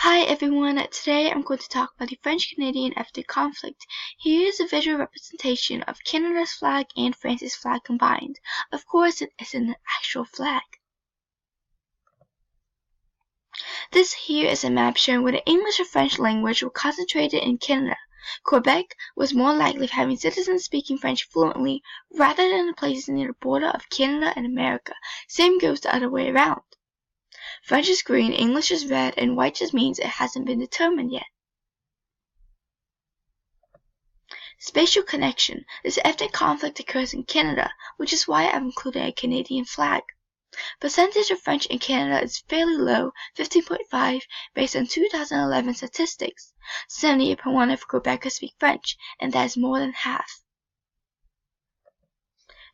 Hi everyone, today I'm going to talk about the French-Canadian ethnic conflict. Here is a visual representation of Canada's flag and France's flag combined. Of course, it isn't an actual flag. This here is a map showing where the English and French language were concentrated in Canada. Quebec was more likely of having citizens speaking French fluently rather than the places near the border of Canada and America. Same goes the other way around. French is green, English is red, and white just means it hasn't been determined yet. Spatial connection. This ethnic conflict occurs in Canada, which is why I've included a Canadian flag. Percentage of French in Canada is fairly low, 15.5, based on 2011 statistics. 78.1 of Quebecers speak French, and that is more than half.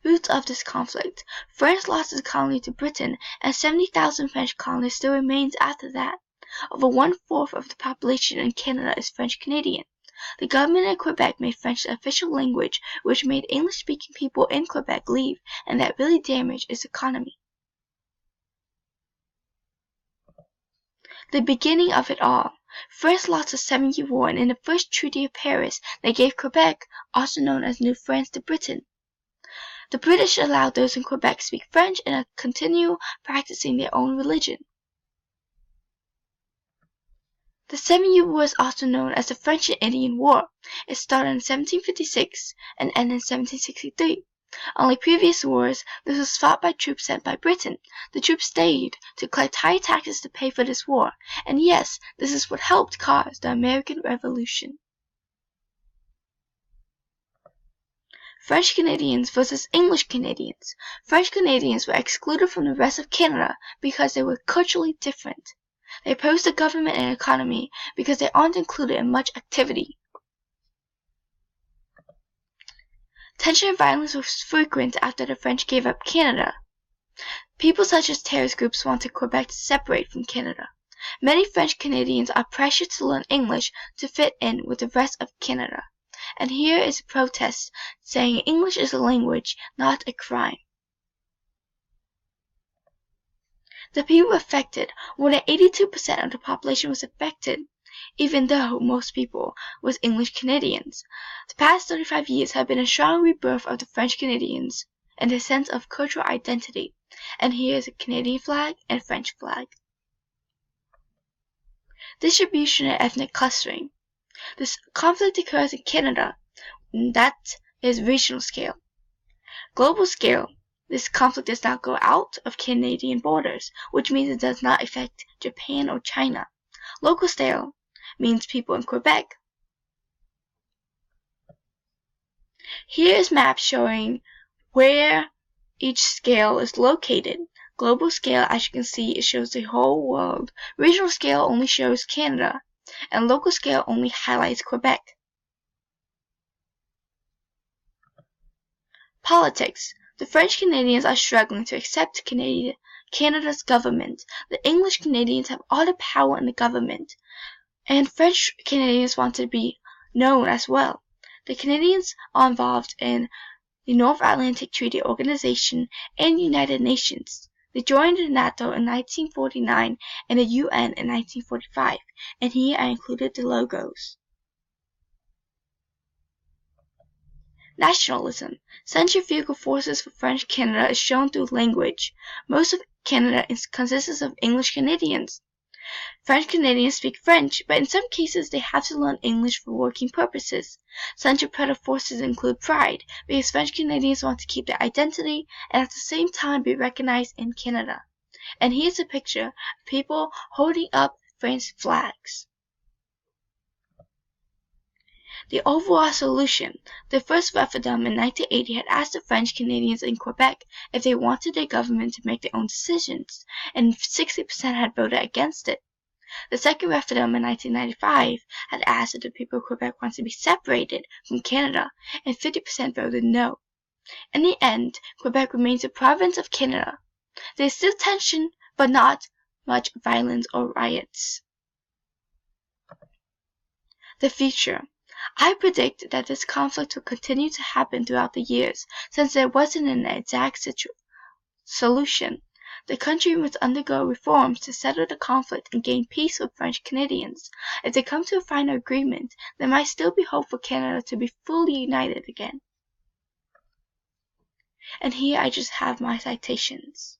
Roots of this conflict. France lost its colony to Britain, and 70,000 French colonists still remains after that. Over 1/4 of the population in Canada is French-Canadian. The government in Quebec made French the official language, which made English-speaking people in Quebec leave, and that really damaged its economy. The beginning of it all. France lost the 7-Year War, and in the First Treaty of Paris, they gave Quebec, also known as New France, to Britain. The British allowed those in Quebec to speak French and continue practicing their own religion. The 7-Year War is also known as the French and Indian War. It started in 1756 and ended in 1763. Unlike previous wars, this was fought by troops sent by Britain. The troops stayed to collect high taxes to pay for this war, and yes, this is what helped cause the American Revolution. French Canadians versus English Canadians. French Canadians were excluded from the rest of Canada because they were culturally different. They opposed the government and economy because they aren't included in much activity. Tension and violence was frequent after the French gave up Canada. People such as terrorist groups wanted Quebec to separate from Canada. Many French Canadians are pressured to learn English to fit in with the rest of Canada. And here is a protest saying English is a language, not a crime. The people affected. More than 82% of the population was affected, even though most people was English Canadians. The past 35 years have been a strong rebirth of the French Canadians and a sense of cultural identity. And here is a Canadian flag and French flag. Distribution and ethnic clustering. This conflict occurs in Canada, and that is regional scale. Global scale. This conflict does not go out of Canadian borders, which means it does not affect Japan or China. Local scale means people in Quebec. Here is map showing where each scale is located. Global scale, as you can see, it shows the whole world. Regional scale only shows Canada, and local scale only highlights Quebec. Politics. The French Canadians are struggling to accept Canada's government. The English Canadians have all the power in the government, and French Canadians want to be known as well. The Canadians are involved in the North Atlantic Treaty Organization and United Nations. They joined NATO in 1949 and the UN in 1945, and here I included the logos. Nationalism. Centrifugal forces for French Canada is shown through language. Most of Canada consists of English Canadians. French Canadians speak French, but in some cases they have to learn English for working purposes. Centripetal forces include pride, because French Canadians want to keep their identity and at the same time be recognized in Canada. And here's a picture of people holding up French flags. The overall solution. The first referendum in 1980 had asked the French Canadians in Quebec if they wanted their government to make their own decisions, and 60% had voted against it. The second referendum in 1995 had asked if the people of Quebec wanted to be separated from Canada, and 50% voted no. In the end, Quebec remains a province of Canada. There is still tension, but not much violence or riots. The future. I predict that this conflict will continue to happen throughout the years, since there wasn't an exact solution. The country must undergo reforms to settle the conflict and gain peace with French Canadians. If they come to a final agreement, there might still be hope for Canada to be fully united again. And here I just have my citations.